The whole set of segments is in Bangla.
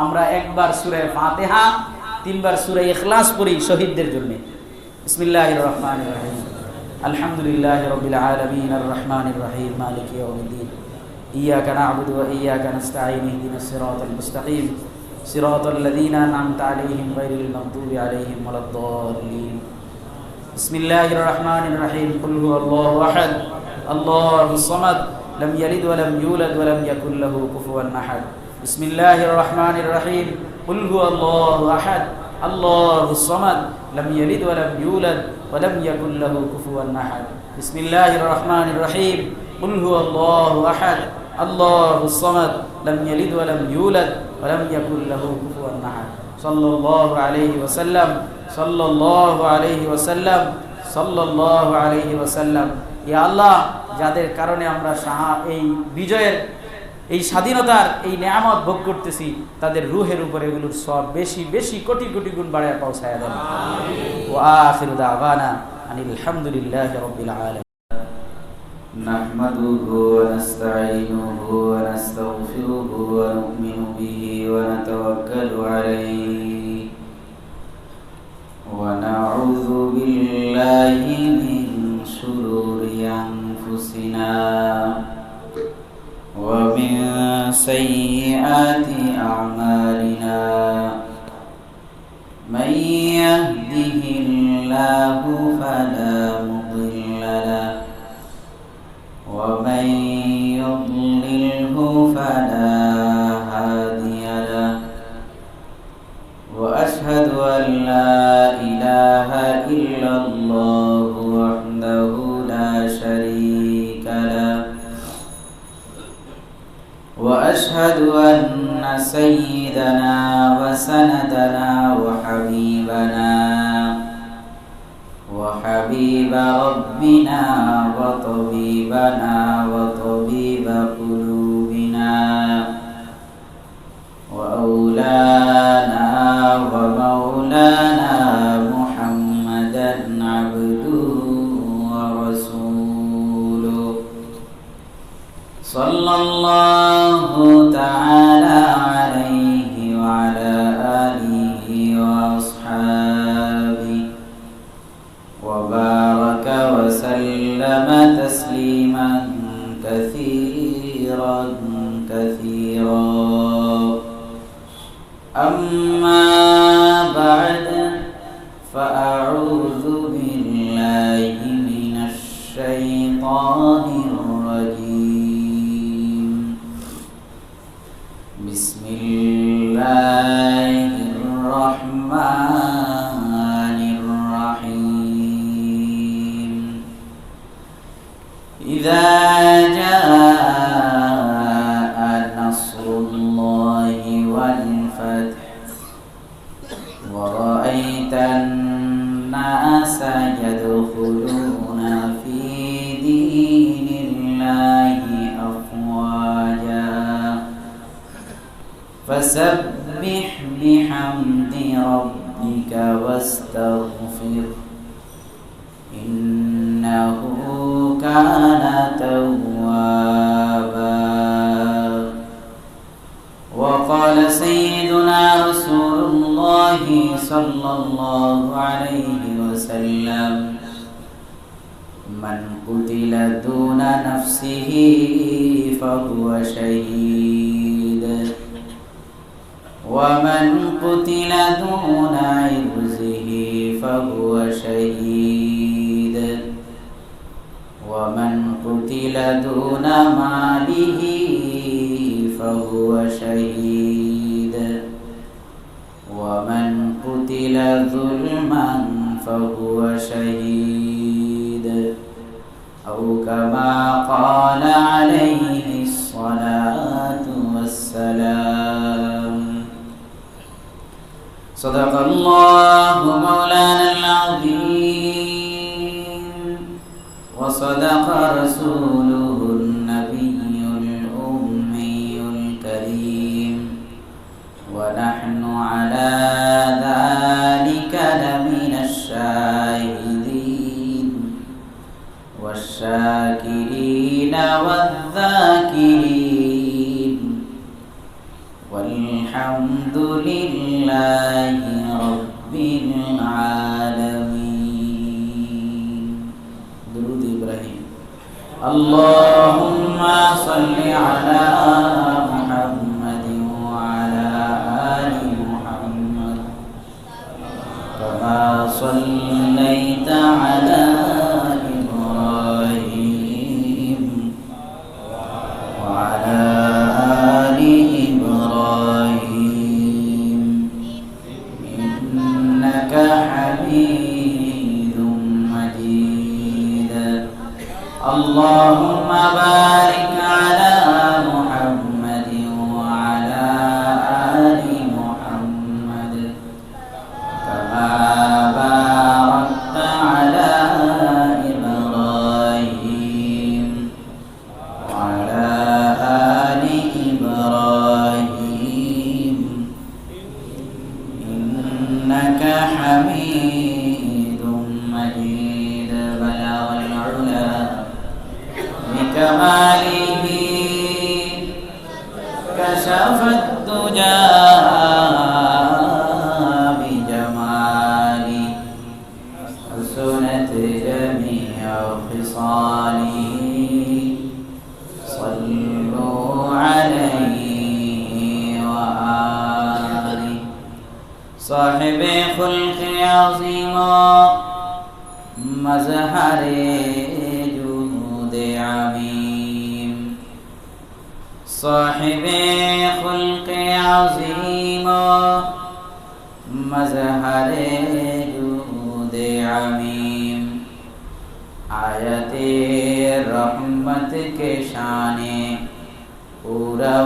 আমরা একবার সূরা ফাতিহা, তিনবার সূরা ইখলাস পড়ি শহীদদের জন্য। বিসমিল্লাহির রহমানির রহিম। আলহামদুলিল্লাহি রাব্বিল আলামিন আর রহমানির রহিম মালিকি ইয়াউমিদ্দিন। ইয়্যাকা না'বুদু ওয়া ইয়্যাকা নাস্তাঈন ইহদিনাস সিরাতাল মুস্তাকিম সিরাতাল লাযীনা আন'আমতা আলাইহিম গায়রিল মাগদুবি আলাইহিম ওয়ালাদ-দাল্লিন। বিসমিল্লাহির রহমানির রহিম। কুল হুয়াল্লাহু আহাদ আল্লাহুস সামাদ লাম ইয়ালিদ ওয়া লাম ইউলাদ ওয়া লাম ইয়াকুল লাহু কুফুওয়ান আহাদ। বিসমিল্লাহির রহমানির রহিম। কুল হুয়াল্লাহু আহাদ আল্লাহুস সামাদ লাম ইয়ালিদ ওয়া লাম ইউলাদ ওয়া লাম ইয়াকুল লাহু কুফুওয়ান আহাদ। বিসমিল্লাহির রহমানির রহিম। কুল হুয়াল্লাহু আহাদ আল্লাহুস সামাদ লাম ইয়ালিদ ওয়া লাম ইউলাদ ওয়া লাম ইয়াকুল লাহু কুফুওয়ান আহাদ। সাল্লাল্লাহু আলাইহি ওয়াসাল্লাম, সাল্লাল্লাহু আলাইহি ওয়াসাল্লাম, সাল্লাল্লাহু আলাইহি ওয়াসাল্লাম। ইয়া আল্লাহ, যাদের কারণে আমরা এই বিজয়ের, এই স্বাধীনতার এই নেয়ামত ভোগ করতেছি, তাদের রূহের উপরে এগুলোর সব বেশি বেশি কোটি কোটি গুণ বাড়ায় পৌঁছায় দেন। ওয়া আখিরু দাওয়ানা আনিল হামদুলিল্লাহি রাব্বিল আলামিন। নাহমাদুহু ওয়া নাস্তাঈনুহু ওয়া নাস্তাগফিরুহু ওয়া নু'মিনু বিহি ওয়া নাতাওয়াক্কালু আলাইহি ওয়া নাউযু বিল্লাহি মিন শুরুরি আনফুসিনা ওয়া মিন সাইয়্যাতি আ'মালিনা। মান ইয়াহদিহিল্লাহু ফালা মুদিল্লা লাহু ওয়া মান ইউদ্লিলহু ফালা হাদিয়া লাহু। ওয়া আশহাদু আল লা ইলাহা ইল্লাল্লাহু ওয়াহদাহু লা শারীকা লাহু وأشهد أن سيدنا وسندنا وحبيب ربنا وطبيبنا وطبيب قلوبنا وأولانا ومولانا محمدا عبده ورسوله صلى الله تعالى عليه وعلى آله وأصحابه وبارك وسلم تسليما كثيرا كثيرا. أما بعد فأعوذ بالله من الشيطان الرجيم. بسم الله الرحمن الرحيم. إذا جاء نصر الله والفتح ورأيت الناس يدخلون في دين الله أفواجا فسبح بحمد ربك واستغفر إنه كان توابا. وقال سيدنا رسول الله صلى الله عليه وسلم من قتل دون نفسه فهو شهيد ومن قتل دون عرضه فهو شهيد ومن قتل دون ماله فهو شهيد ومن قتل ظلما فهو شهيد أو كما قال عليه الصلاة والسلام. صدق الله مولانا العظيم وصدق رسوله النبي الأمي الكريم ونحن على ذلك لمن الشاهدين والشاكرين والذاكرين আলহামদুলিল্লাহি রাব্বিল আলামিন। দুরূদ ইব্রাহিম। আল্লাহুম্মা সাল্লি আলা মুহাম্মাদিন ওয়া আলা আলি মুহাম্মাদ কামা সাল্লাইতা আলা ইব্রাহিম ওয়া আলা আলি ইব্রাহিম ইন্নাকা হামিদুম মাজিদ। اللهم بارك على محمد وعلى آل محمد كما باركت على إبراهيم وعلى آل إبراهيم إنك حميد مجيد. بلغ العلا بكماله كشف الدجى بجماله حسنت جميع خصاله صلوا عليه وآله. صاحب خلق عظيم مظهر عميم صاحب خلق عظيم مظهر جود عميم آیت رحمت کے شانے پورا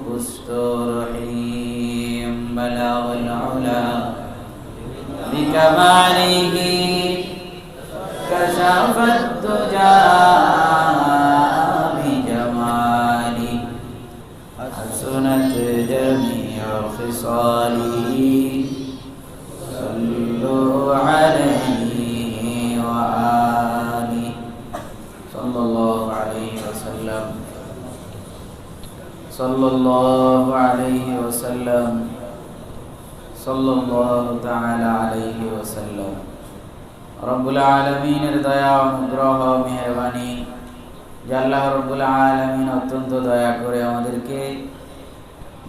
پست رحیم. بلغ العلا بکمالہ كشف الدجى بجماله حسنت جميع خصاله صلوا عليه وآله. صلى الله عليه وسلم صلى الله عليه وسلم صلى الله تعالى عليه وسلم. রব্বুল আলামিনের দয়া অনুগ্রহ মেহেরবানি যে আল্লাহ রব্বুল আলামিন অত্যন্ত দয়া করে আমাদেরকে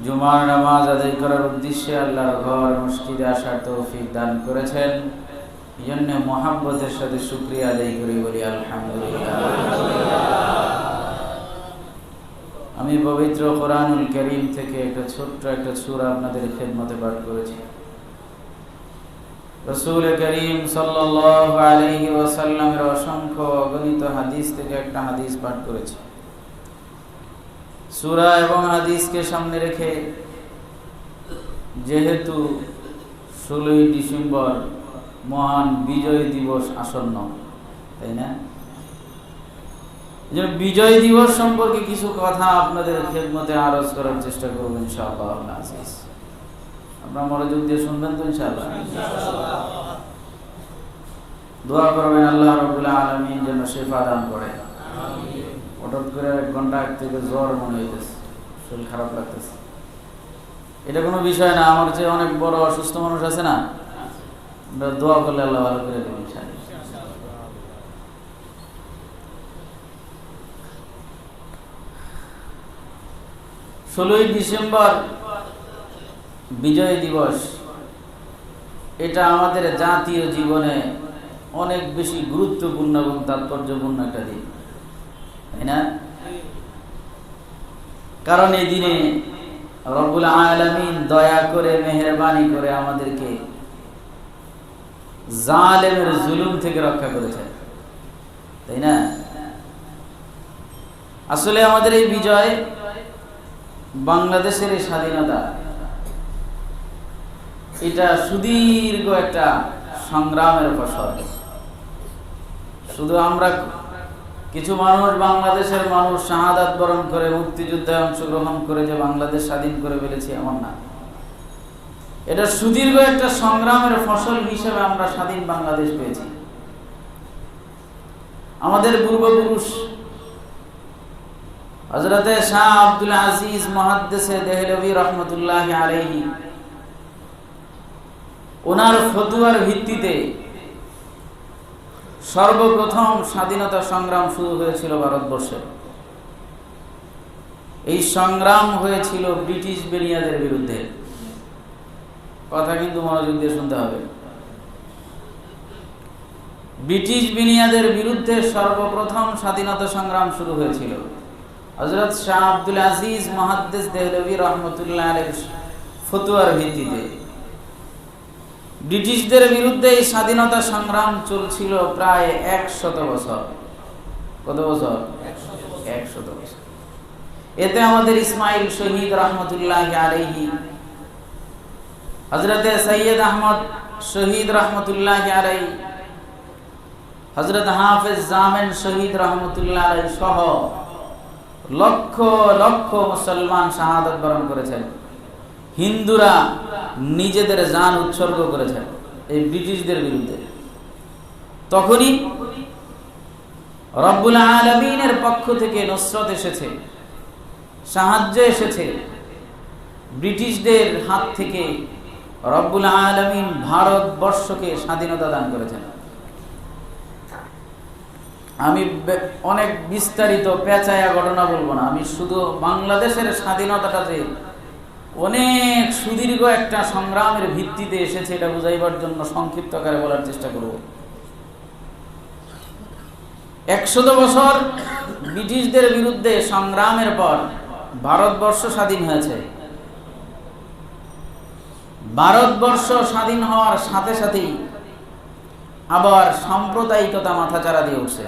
জুমার নামাজ আদায় করার উদ্দেশ্যে আল্লাহর ঘর মসজিদে আসার তৌফিক দান করেছেন। এই জন্য মহাব্বতের সাথে শুকরিয়া আদায় করি, বলি আলহামদুলিল্লাহ। আমি পবিত্র কোরআনুল কারীম থেকে একটা ছোট্ট একটা সূরা আপনাদের খেদমতে পাঠ করেছি। রাসূল করিম সাল্লাল্লাহু আলাইহি ওয়াসাল্লামের অসংখ্য অগণিত হাদিস থেকে একটা হাদিস পাঠ করেছি। সূরা এবং হাদিসকে সামনে রেখে যেহেতু 16ই ডিসেম্বর মহান বিজয় দিবস আসন্ন, তাই না? যে বিজয় দিবস সম্পর্কে কিছু কথা আপনাদের খেদমতে আরজ করার চেষ্টা করব ইনশাআল্লাহ আজিজ। আপনারা মনোযোগ দিয়ে শুনবেন তো ইনশাআল্লাহ। দোয়া করবেন আল্লাহ রাব্বুল আলামিন যেন শিফা দান করে। আমিন। হঠাৎ করে 1 ঘন্টা আগে থেকে জ্বর মনে হইতেছে, শরীর খারাপ লাগতেছে। এটা কোনো বিষয় না, আমার চেয়ে অনেক বড় অসুস্থ মানুষ আছে না, আমরা দোয়া করলে আল্লাহ ভালো করে দেবেন ইনশাআল্লাহ। 16ই ডিসেম্বর বিজয় দিবস, এটা আমাদের জাতীয় জীবনে অনেক বেশি গুরুত্বপূর্ণ এবং তাৎপর্যপূর্ণ একটা দিন, তাই না? কারণ এই দিনে রব্বুল আলামিন দয়া করে মেহেরবানি করে আমাদেরকে জালেমের জুলুম থেকে রক্ষা করেছেন, তাই না? আসলে আমাদের এই বিজয়, বাংলাদেশের এই স্বাধীনতা, এটা সুদীর্ঘ একটা সংগ্রামের ফসল। শুধু আমরা কিছু মানুষ, বাংলাদেশের মানুষ শাহাদাত বরণ করে মুক্তিযুদ্ধে অংশগ্রহণ করে যে বাংলাদেশ স্বাধীন করে ফেলেছি এমন না। এটা সুদীর্ঘ একটা সংগ্রামের ফসল হিসেবে আমরা স্বাধীন বাংলাদেশ পেয়েছি। আমাদের পূর্বপুরুষ হযরতে শাহ আব্দুল আজিজ মুহাদ্দিসে দেহলভী রাহমাতুল্লাহি আলাইহি ওনার ফতোয়ার ভিত্তিতে সর্বপ্রথম স্বাধীনতা সংগ্রাম শুরু হয়েছিল ভারতবর্ষে। এই সংগ্রাম হয়েছিল ব্রিটিশ বেনিয়াদের বিরুদ্ধে। কথা কিন্তু মনোযোগ দিয়ে শুনতে হবে। ব্রিটিশ বেনিয়াদের বিরুদ্ধে সর্বপ্রথম স্বাধীনতা সংগ্রাম শুরু হয়েছিল হযরত শাহ আব্দুল আজিজ মুহাদ্দিস দেহলভী রাহমাতুল্লাহ আলাইহির ফতোয়ার ভিত্তিতে। ব্রিটিশদের বিরুদ্ধে এই স্বাধীনতা সংগ্রাম চলছিল প্রায় 100 বছর। কত বছর? 100 বছর। এতে আমাদের ইসমাইল শহীদ রাহমাতুল্লাহি আলাইহি, হযরতে সৈয়দ আহমদ শহীদ রাহমাতুল্লাহি আলাইহি, হযরত হাফেজ জামেন শহীদ রাহমাতুল্লাহ আলাইহি সহ লক্ষ লক্ষ মুসলমান শাহাদাত বরণ করেছেন। হিন্দুরা নিজেদের জান উৎসর্গ করেছেন এই ব্রিটিশদের বিরুদ্ধে। তখনই রব্বুল আলামিনের পক্ষ থেকে নসরত এসেছে, সাহায্য এসেছে। ব্রিটিশদের হাত থেকে রব্বুল আলামিন ভারতবর্ষকে স্বাধীনতা দান করেছেন। আমি অনেক বিস্তারিত পেঁচায়া ঘটনা বলবো না, আমি শুধু বাংলাদেশের স্বাধীনতাটা যে অনেক সুদীর্ঘ একটা সংগ্রামের ভিত্তিতে এসেছে এটা বুঝাইবার জন্য সংক্ষিপ্ত আকারে বলার চেষ্টা করব। 100 বছর ব্রিটিশদের বিরুদ্ধে সংগ্রামের পর ভারতবর্ষ স্বাধীন হয়েছে। ভারতবর্ষ স্বাধীন হওয়ার সাথে সাথেই আবার সাম্প্রদায়িকতা মাথাচাড়া দিয়ে উঠছে।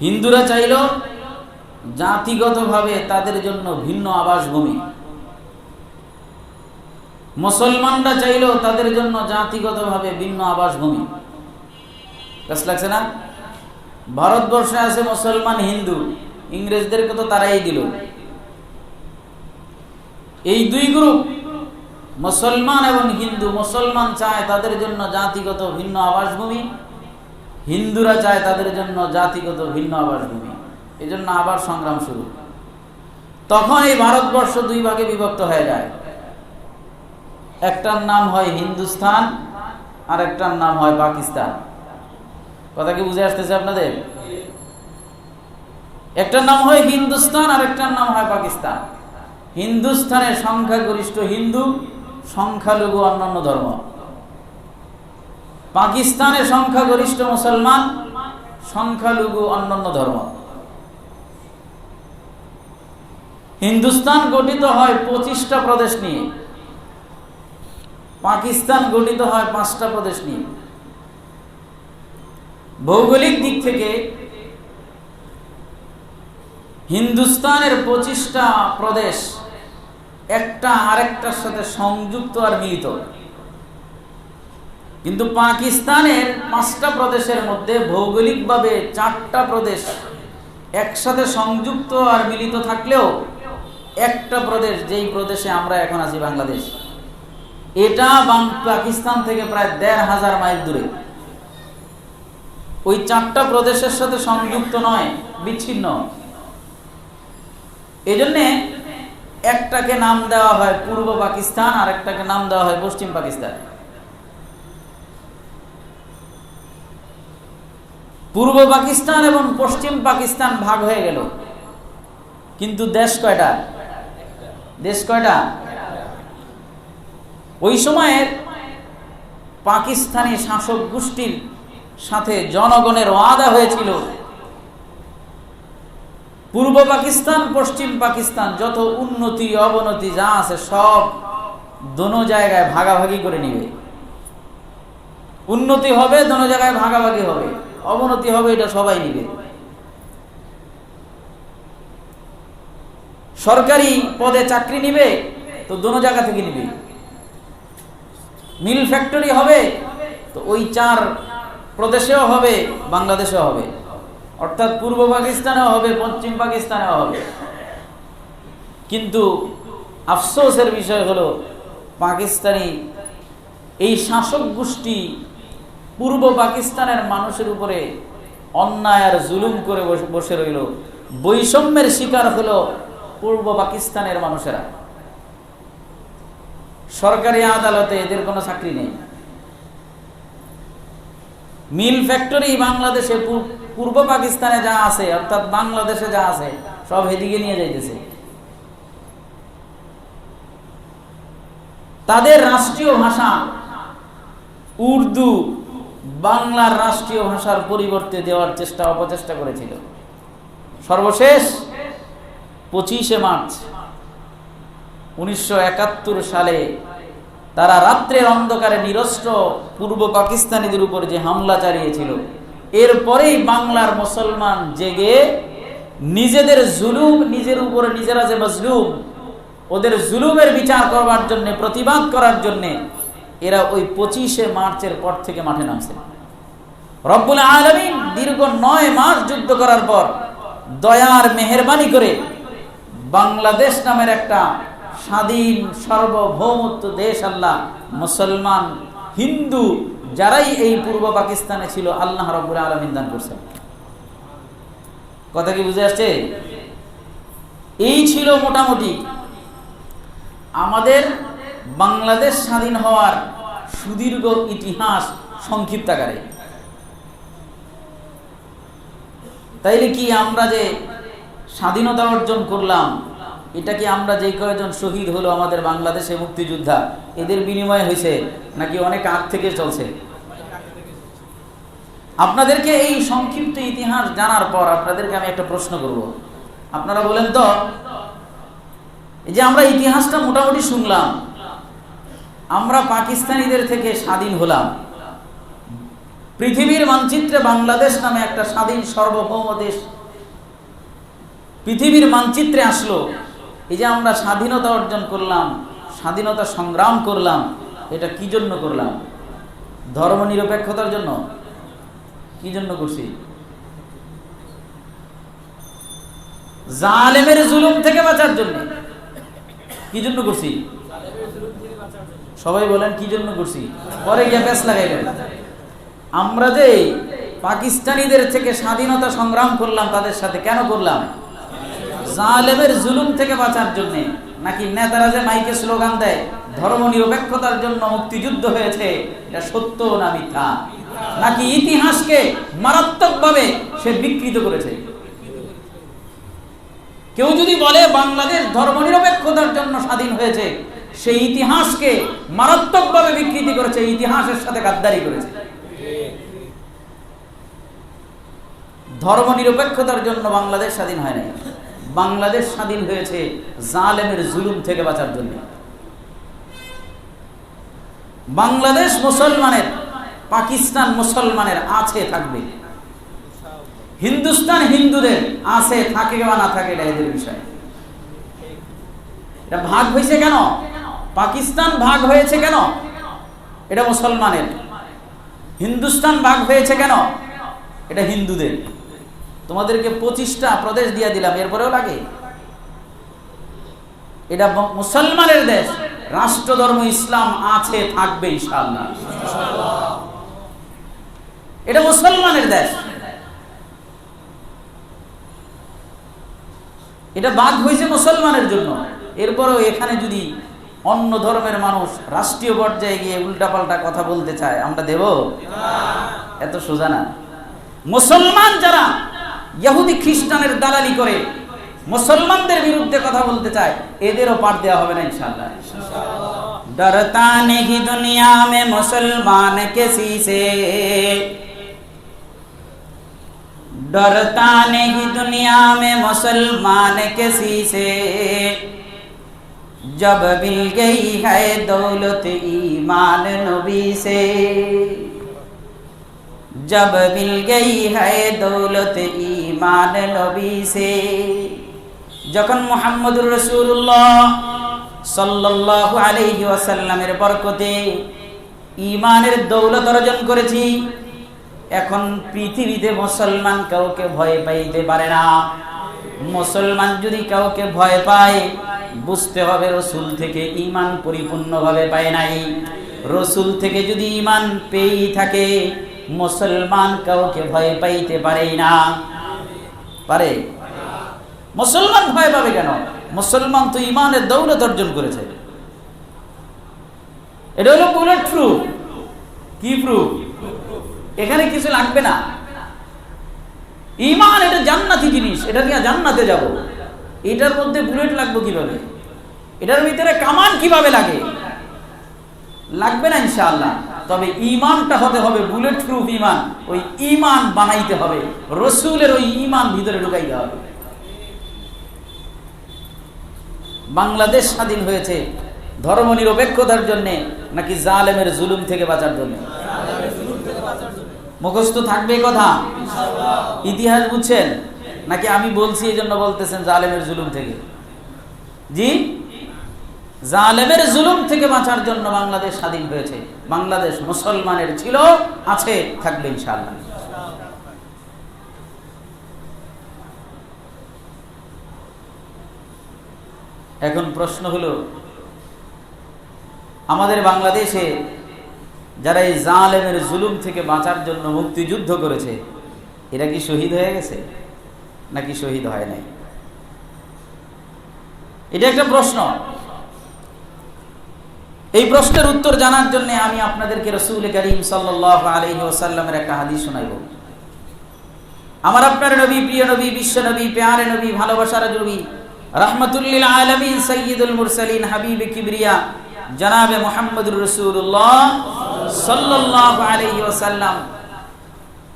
হিন্দুরা চাইল জাতিগতভাবে তাদের জন্য ভিন্ন আবাসভূমি, মুসলমানরা চাইল তাদের জন্য জাতিগতভাবে ভিন্ন আবাসভূমি। কষ্ট লাগছে না? ভারতবর্ষে আছে মুসলমান হিন্দু, ইংরেজদেরকে তো তারাই দিল। এই দুই গ্রুপ মুসলমান এবং হিন্দু, মুসলমান চায় তাদের জন্য জাতিগত ভিন্ন আবাসভূমি, হিন্দুরা চায় তাদের জন্য জাতিগত ভিন্ন আবাসভূমি। এই জন্য আবার সংগ্রাম শুরু। তখন এই ভারতবর্ষ দুই ভাগে বিভক্ত হয়ে যায়। একটার নাম হয় হিন্দুস্তান আর একটার নাম হয় পাকিস্তান। কথা কি বুঝে আসতেছে আপনাদের? একটার নাম হয় হিন্দুস্তান আর একটার নাম হয় পাকিস্তান। হিন্দুস্তানের সংখ্যাগরিষ্ঠ হিন্দু, সংখ্যালঘু অন্যান্য ধর্ম। পাকিস্তানের সংখ্যাগরিষ্ঠ মুসলমান, সংখ্যালঘু অন্যান্য ধর্ম। হিন্দুস্তান গঠিত হয় 25টা প্রদেশ নিয়ে, পাকিস্তান গঠিত হয় 5টা প্রদেশ নিয়ে। ভৌগোলিক দিক থেকে হিন্দুস্তানের 25টা প্রদেশ একটা আরেকটার সাথে সংযুক্ত আর মিলিত, কিন্তু পাকিস্তানের 5টা প্রদেশের মধ্যে ভৌগোলিকভাবে 4টা প্রদেশ একসাথে সংযুক্ত আর মিলিত থাকলেও একটা প্রদেশ, যেই প্রদেশে আমরা এখন আছি বাংলাদেশ, এটা পাকিস্তান থেকে প্রায় 1500 মাইল দূরে। ওই 4টা প্রদেশের সাথে সংযুক্ত নয়, বিচ্ছিন্ন। এজন্যে একটাকে নাম দেওয়া হয় পূর্ব পাকিস্তান আর একটাকে নাম দেওয়া হয় পশ্চিম পাকিস্তান। পূর্ব পাকিস্তান এবং পশ্চিম পাকিস্তান ভাগ হয়ে গেল, কিন্তু দেশ কয়টা? দেশ কয়টা? ওই সময়ের পাকিস্তানি শাসক গোষ্ঠীর সাথে জনগণের ওয়াদা হয়েছিল পূর্ব পাকিস্তান পশ্চিম পাকিস্তান যত উন্নতি অবনতি যা আছে সব দোনো জায়গায় ভাগাভাগি করে নিবে। উন্নতি হবে দোনো জায়গায় ভাগাভাগি হবে, অবনতি হবে এটা সবাই নিবে। সরকারি পদে চাকরি নিবে তো দোনো জায়গা থেকে নিবে। মিল ফ্যাক্টরি হবে তো ওই 4 প্রদেশেও হবে, বাংলাদেশেও হবে, অর্থাৎ পূর্ব পাকিস্তানেও হবে, পশ্চিম পাকিস্তানেও হবে। কিন্তু আফসোসের বিষয় হলো পাকিস্তানি এই শাসক গোষ্ঠী পূর্ব পাকিস্তানের মানুষের উপরে অন্যায় আর জুলুম করে বসে রইল। বৈষম্যের শিকার হলো পূর্ব পাকিস্তানের মানুষেরা। সরকারি আদালতে এদের কোনো চাকরি নেই। মিল ফ্যাক্টরি বাংলাদেশে, পূর্ব পাকিস্তানে যা আছে, অর্থাৎ বাংলাদেশে যা আছে সব এদিকে নিয়ে যাইতেছে। তাদের রাষ্ট্রীয় ভাষা উর্দু বাংলার রাষ্ট্রীয় ভাষার পরিবর্তে দেওয়ার অপচেষ্টা করেছিল। সর্বশেষ 25শে মার্চ 1971 সালে তারা রাত্রের অন্ধকারে নিরস্ত্র পূর্ব পাকিস্তানিদের উপর যে হামলা চালিয়েছিল, এরপরেই বাংলার মুসলমান জেগে নিজেদের জুলুম, নিজের উপরে নিজেরা যে মজলুম, ওদের জুলুমের বিচার করবার জন্য, প্রতিবাদ করার জন্য এরা ওই 25শে মার্চের পর থেকে মাঠে নামছে। রব্বুল আলামিন দীর্ঘ 9 মাস যুদ্ধ করার পর দয়ার মেহেরবানি করে বাংলাদেশ নামের একটা স্বাধীন সার্বভৌমত্ব দেশ আল্লাহ মুসলমান হিন্দু যারাই এই পূর্ব পাকিস্তানে ছিল আল্লাহ রব্বুল আলামিন দান করছেন। কথা কি বুঝে আসছে? এই ছিল মোটামুটি আমাদের বাংলাদেশ স্বাধীন হওয়ার সুদীর্ঘ ইতিহাস সংক্ষিপ্ত আকারে। তাইলে কি আমরা যে স্বাধীনতা অর্জন করলাম, এটা কি আমরা যে কয়েকজন শহীদ হলো আমাদের বাংলাদেশে মুক্তিযোদ্ধা, এদের বিনিময়ে হয়েছে নাকি অনেক আগ থেকে চলছে? আপনাদেরকে এই সংক্ষিপ্ত ইতিহাস জানার পর আপনাদেরকে আমি একটা প্রশ্ন করব। আপনারা বলেন তো, এই যে আমরা ইতিহাসটা মোটামুটি শুনলাম, আমরা পাকিস্তানিদের থেকে স্বাধীন হলাম, পৃথিবীর মানচিত্রে বাংলাদেশ নামে একটা স্বাধীন সার্বভৌম দেশ পৃথিবীর মানচিত্রে আসলো। এই যে আমরা স্বাধীনতা অর্জন করলাম, স্বাধীনতা সংগ্রাম করলাম, এটা কি জন্য করলাম? ধর্ম নিরপেক্ষতার জন্য? কি জন্য করছি? জালেমের জুলুম থেকে বাঁচার জন্য। কি জন্য করছি? সবাই বলেন কি জন্য করছি, পরে গিয়ে প্যাচ লাগাইলেন। আমরা যে পাকিস্তানিদের থেকে স্বাধীনতা সংগ্রাম করলাম, তাদের সাথে কেন করলাম? জালেমের জুলুম থেকে বাঁচার জন্য। নাকি নেতারা যে মাইকে স্লোগান দেয় ধর্ম নিরপেক্ষতার জন্য মুক্তিযুদ্ধ হয়েছে, এটা সত্য না মিথ্যা? নাকি ইতিহাসকে মারাত্মকভাবে সে বিকৃত করেছে? কেউ যদি বলে বাংলাদেশ ধর্ম নিরপেক্ষতার জন্য স্বাধীন হয়েছে, সেই ইতিহাসকে মারাত্মকভাবে বিকৃতি করেছে, ইতিহাসের সাথে গাদ্দারি করেছে। ধর্ম নিরপেক্ষতার জন্য বাংলাদেশ স্বাধীন হয় নাই, বাংলাদেশ স্বাধীন হয়েছে জালেমের জুলুম থেকে বাঁচার জন্য। বাংলাদেশ মুসলমানের, পাকিস্তান মুসলমানের আছে থাকবে, হিন্দুস্তান হিন্দুদের আছে, থাকে বা না থাকে এটা এদের বিষয়। এটা ভাগ হয়েছে কেন? পাকিস্তান ভাগ হয়েছে কেন? এটা মুসলমানের। হিন্দুস্তান ভাগ হয়েছে কেন? এটা হিন্দুদের। তোমাদেরকে 25টা প্রদেশ দিয়ে দিলাম, এরপরেও লাগে? এটা মুসলমানের দেশ, রাষ্ট্র ধর্ম ইসলাম আছে, থাকবে ইনশাআল্লাহ। এটা মুসলমানের দেশ, এটা ভাগ হয়েছে মুসলমানের জন্য। এরপরেও এখানে যদি অন্য ধর্মের মানুষ রাষ্ট্রীয় পর্যায়ে গিয়ে উল্টাপাল্টা কথা বলতে চায়, আমরা দেব? এত সোজা না। মুসলমান যারা ইহুদি খ্রিস্টানের দালালি করে মুসলমানদের বিরুদ্ধে কথা বলতে চায়, এদেরও পার দেওয়া হবে না ইনশাআল্লাহ। ডরতা নেহি দুনিয়া মে মুসলমান কিসি সে, डरता नहीं दुनिया में मुसलमान किसी से, जब मिल गई है दौलत ईमान नबी से, जब मिल गई है दौलत ईमान नबी से। যখন মুহাম্মদুর রাসূলুল্লাহ সাল্লাল্লাহু আলাইহি ওয়াসাল্লামের বরকতে ঈমানের দৌলত অর্জন করেছি, এখন পৃথিবীতে মুসলমান কাউকে ভয় পাইতে পারে না। মুসলমান যদি কাউকে ভয় পায়, বুঝতে হবে রসুল থেকে ঈমান পরিপূর্ণভাবে পায় নাই। রসুল থেকে যদি ঈমান পেয়েই থাকে, মুসলমান কাউকে ভয় পাইতে পারে না। পারে? মুসলমান ভয় পাবে কেন? মুসলমান তো ইমানের দৌলত অর্জন করেছে। এটা হলো বুলেট প্রুফ। কি প্রুফ? এখানে কিছু লাগবে না। ইমান এটা জান্নাতি জিনিস, এটা নিয়ে জান্নাতে যাব। এটার মধ্যে বুলেট লাগবে কিভাবে? এটার ভিতরে কামান কিভাবে লাগে? লাগবে না ইনশাআল্লাহ। তবে ইমানটা হতে হবে বুলেট প্রুফ ইমান। ওই ইমান বানাইতে হবে, রসুলের ওই ইমান ভিতরে ঢুকাইতে হবে। বাংলাদেশ স্বাধীন হয়েছে ধর্ম নিরপেক্ষতার জন্য নাকি জালেমের জুলুম থেকে বাঁচার জন্য? মুখস্থ থাকবে কথা? ইতিহাস বুঝছেন নাকি আমি বলছি এই জন্য বলতেছেন জালেমের জুলুম থেকে? জি, জালেমের জুলুম থেকে বাঁচার জন্য বাংলাদেশ স্বাধীন হয়েছে। বাংলাদেশ মুসলমানের ছিল, আছে, থাকবে ইনশাআল্লাহ। এখন প্রশ্ন হলো, আমাদের বাংলাদেশে যারা এই জালেমের জুলুম থেকে বাঁচার জন্য মুক্তিযুদ্ধ করেছে, এরা কি শহীদ হয়ে গেছে নাকি শহীদ হয় নাই? এটা একটা প্রশ্ন। এই প্রশ্নের উত্তর জানার জন্য আমি আপনাদেরকে রাসূল করিম সাল্লাল্লাহু আলাইহি ওয়াসাল্লামের একটা হাদিস শোনাইব। আমার আপনার নবী, প্রিয় নবী, বিশ্ব নবী, প্যারে নবী, ভালোবাসার নবী, রাহমাতুল লিল আলামিন, সাইয়্যিদুল মুরসালিন, হাবিবে কিবরিয়া জনাবে মুহাম্মদুর রাসূলুল্লাহ সাল্লাল্লাহু আলাইহি ওয়াসাল্লাম,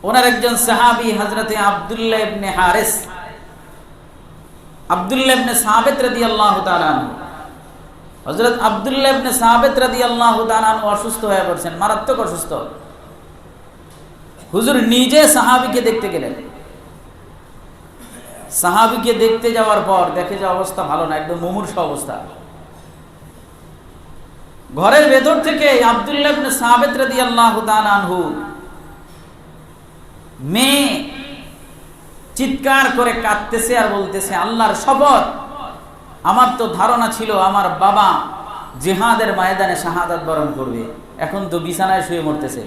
ওনার একজন সাহাবী হযরতে আব্দুল্লাহ ইবনে হারিস, আব্দুল্লাহ ইবনে সাবিত রাদিয়াল্লাহু তাআলা আনহু, হযরত আব্দুল্লাহ ইবনে সাবিত রাদিয়াল্লাহু তাআলা আনহু অসুস্থ হয়ে পড়ছেন, মারাত্মক অসুস্থ। হুজুর নিজে সাহাবীকে দেখতে গেলেন। সাহাবীকে দেখতে যাওয়ার পর দেখে যে অবস্থা ভালো না, একদম মুমূর্ষু অবস্থা। ঘরের ভেতর থেকে আব্দুল্লাহ ইবনে সাবিত রাদিয়াল্লাহু তাআলা আনহু মেয়ে চিৎকার করে কাঁদতেছে আর বলতেছে, আল্লাহর শপথ, আমার তো ধারণা ছিল আমার বাবা জিহাদের ময়দানে শাহাদাত বরণ করবে, এখন তো বিছানায় শুয়ে মরতেছে।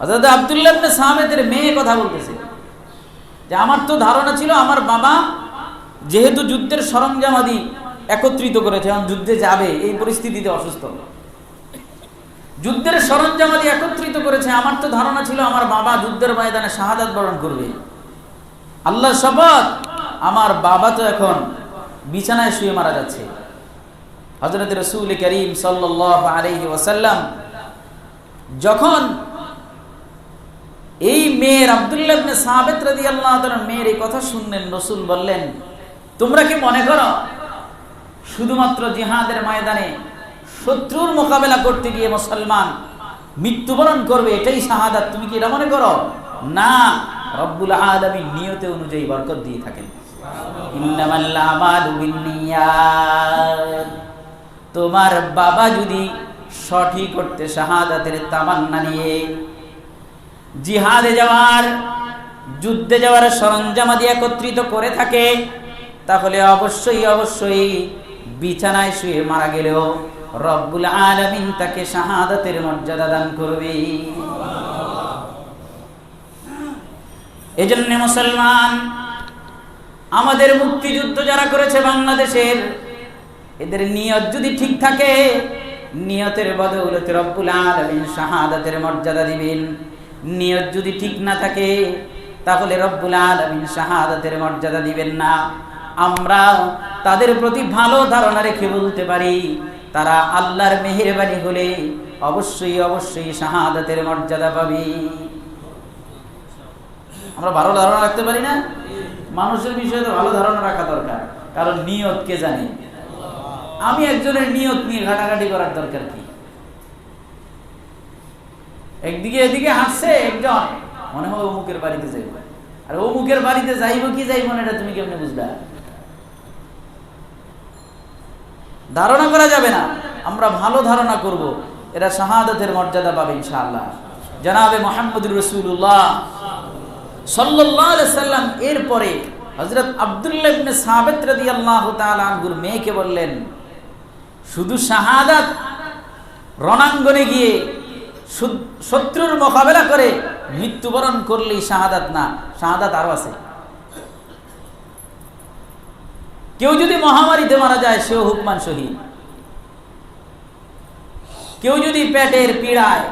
হযরত আব্দুল্লাহ ইবনে সাবিতের মেয়ে কথা বলতেছে যে আমার তো ধারণা ছিল আমার বাবা যেহেতু যুদ্ধের সরঞ্জামাদি একত্রিত করেছে, এখন যুদ্ধে যাবে, এই পরিস্থিতিতে অসুস্থ, যুদ্ধের সরঞ্জামাদি একত্রিত করেছে, আমার তো ধারণা ছিল আমার বাবা যুদ্ধের ময়দানে শাহাদাত বরণ করবে। আল্লাহর শপথ, আমার বাবা তো এখন বিছানায় শুয়ে মারা যাচ্ছে। হযরত রাসূল করিম সাল্লাল্লাহু আলাইহি ওয়াসাল্লাম যখন এই মেয়ের, আব্দুল্লাহ ইবনে সাবিত রাদিয়াল্লাহু তাআলা মেয়ের এই কথা শুনলেন, রাসূল বললেন, তোমরা কি মনে করো শুধুমাত্র জিহাদের ময়দানে শত্রুর মোকাবেলা করতে গিয়ে মুসলমান মৃত্যুবরণ করবে এটাই শাহাদাত? তুমি কি এটা মনে করো? না, রব্বুল আলামিন নিয়তে অনুযায়ী বরকত দিয়ে থাকেন। ইন্নামাল আমালু বিন্নিয়াত। তোমার বাবা যদি সঠিক করতে শাহাদাতের তামান্না নিয়ে জিহাদে যাওয়ার, যুদ্ধে যাওয়ার সরঞ্জামাদি একত্রিত করে থাকে, তাহলে অবশ্যই অবশ্যই বিছানায় শুয়ে মারা গেলেও রব্বুল আলামিন তাকে শাহাদাতের মর্যাদা দান করবে। এজন্য মুসলমান, আমাদের মুক্তিযুদ্ধ যারা করেছে বাংলাদেশের, এদের নিয়ত যদি ঠিক থাকে, নিয়তের বদৌলতে রব্বুল আলামিন শাহাদাতের মর্যাদা দিবেন। নিয়ত যদি ঠিক না থাকে, তাহলে রব্বুল আলামিন শাহাদাতের মর্যাদা দিবেন না। আমরা তাদের প্রতি ভালো ধারণা রেখে বলতে পারি, তারা আল্লাহর মেহেরবানি হলে অবশ্যই অবশ্যই শাহাদাতের মর্যাদা পাবে। আমরা ভালো ধারণা রাখতে পারি না? মানুষের বিষয়ে তো ভালো ধারণা রাখা দরকার, কারণ নিয়ত কে জানে? আমি একজনের নিয়ত নিয়ে ঘাটাঘাটি করার দরকার কি? একদিকে এদিকে হাঁটছে একজন, মনে হয় অমুকের বাড়িতে যাইব, আর অমুকের বাড়িতে যাইব কি যাইব না এটা তুমি কেমনে বুঝবা? ধারণা করা যাবে না। আমরা ভালো ধারণা করব, এরা শাহাদাতের মর্যাদা পাবে ইনশাআল্লাহ। জনাবে মুহাম্মদুর রাসূলুল্লাহ সাল্লাল্লাহু আলাইহি সাল্লাম এরপরে হযরত আব্দুল্লাহ ইবনে সাবিত রাদিয়াল্লাহু তাআলা আনহুর মেয়েকে বললেন, শুধু শাহাদাত রণাঙ্গনে গিয়ে শত্রুর মোকাবেলা করে মৃত্যুবরণ করলেই শাহাদাত না, শাহাদাত আরো আছে। কেউ যদি মহামারীতে মারা যায় সেও হুকমান শহীদ। কেউ যদি পেটের পীড়ায়,